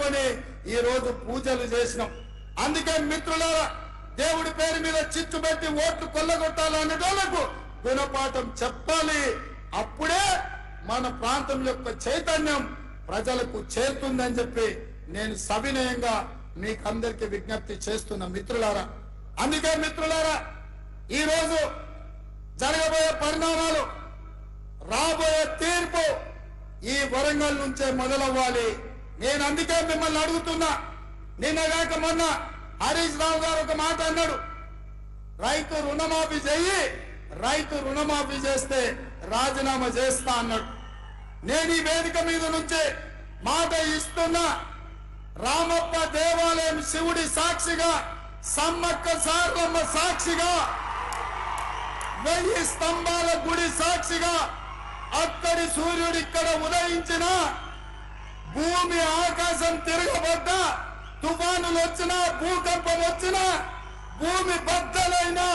అనుకొని ఈ రోజు పూజలు చేసినాం. అందుకే మిత్రులారా, దేవుడి పేరు మీద చిచ్చు పెట్టి ఓట్లు కొల్లగొట్టాలనే వాళ్ళకు గుణపాఠం చెప్పాలి. అప్పుడే మన ప్రాంతం యొక్క చైతన్యం ప్రజలకు చేరుతుందని చెప్పి నేను సవినయంగా మీకు అందరికీ విజ్ఞప్తి చేస్తున్నా మిత్రులారా. అందుకే మిత్రులారా, ఈ రోజు జరగబోయే పరిణామాలు, రాబోయే తీర్పు ఈ వరంగల్ నుంచే మొదలవ్వాలి. నేను అందుకే మిమ్మల్ని అడుగుతున్నా. నిన్నగాక మొన్న హరీష్ రావు గారు ఒక మాట అన్నాడు, రైతు రుణమాఫీ చెయ్యి, రైతు రుణమాఫీ చేస్తే రాజీనామా చేస్తా అన్నాడు. నేను ఈ వేదిక మీద నుంచి మాట ఇస్తున్నా. రామప్ప దేవాలయం శివుడి సాక్షిగా, సమ్మక్క సారలమ్మ సాక్షిగా, 1000 స్తంభాల గుడి సాక్షిగా, అక్కడి సూర్యుడు ఇక్కడ ఉదయించిన, భూమి ఆకాశం తిరగబడ్డా, తుఫానులు వచ్చినా, భూకంపం వచ్చినా, భూమి బద్దలైనా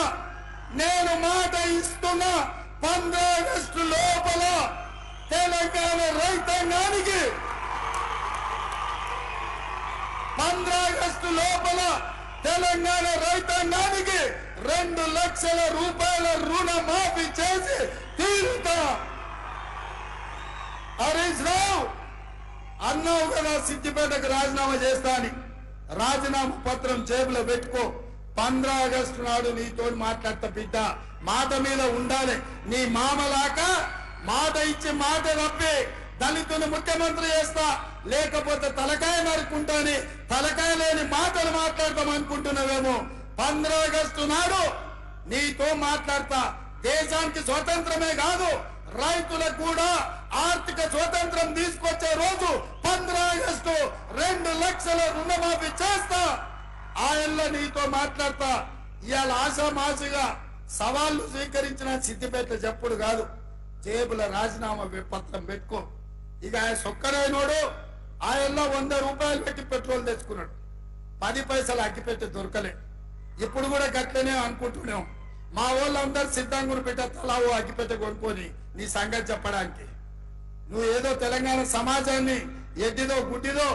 నేను మాట ఇస్తున్నా, 15 ఆగస్టు లోపల తెలంగాణ రైతాంగానికి 15 ఆగస్టు లోపల తెలంగాణ రైతాంగానికి 2 లక్షల రూపాయల రుణమాఫీ చేసి తీరుతా. హరీష్ రావు అన్నావు కదా సిద్దిపేటకు రాజీనామా చేస్తా అని. రాజీనామా పత్రం జేబులో పెట్టుకో. 15 ఆగస్టు నాడు నీతో మాట్లాడతా బిడ్డ. మాట మీద ఉండాలి. నీ మామలాక మాట ఇచ్చి మాట తప్పి దళితుని ముఖ్యమంత్రి చేస్తా, లేకపోతే తలకాయ నరుకుంటాని తలకాయ లేని మాటలు మాట్లాడతాం అనుకుంటున్నావేమో. 15 ఆగస్టు నాడు నీతో మాట్లాడతా. దేశానికి స్వతంత్రమే కాదు, రైతులకు కూడా ఆర్థిక స్వతంత్రం తీసుకొచ్చే రోజు 15 ఆగస్టు 2 లక్షల రుణమాఫీ చేస్తా. ఆయనలో నీతో మాట్లాడతా. ఇవాళ ఆశామాసిగా సవాళ్లు స్వీకరించిన సిద్దిపేట చెప్పుడు కాదు, జేబుల రాజీనామా పత్రం పెట్టుకో. ఇక ఆయన సొక్కరైనోడు ఆయనలో 100 రూపాయలు పెట్టి పెట్రోల్ తెచ్చుకున్నాడు. 10 పైసలు అగ్గిపెట్టి దొరకలే. ఇప్పుడు కూడా గట్లనే అనుకుంటున్నాం. మా వాళ్ళందరూ సిద్ధంగా పెట్ట తలావు అగ్గిపెట్ట కొనుక్కొని నీ సంగతి చెప్పడానికి. నువ్వు ఏదో తెలంగాణ సమాజాన్ని ఎడ్డిదో గుడ్డిదో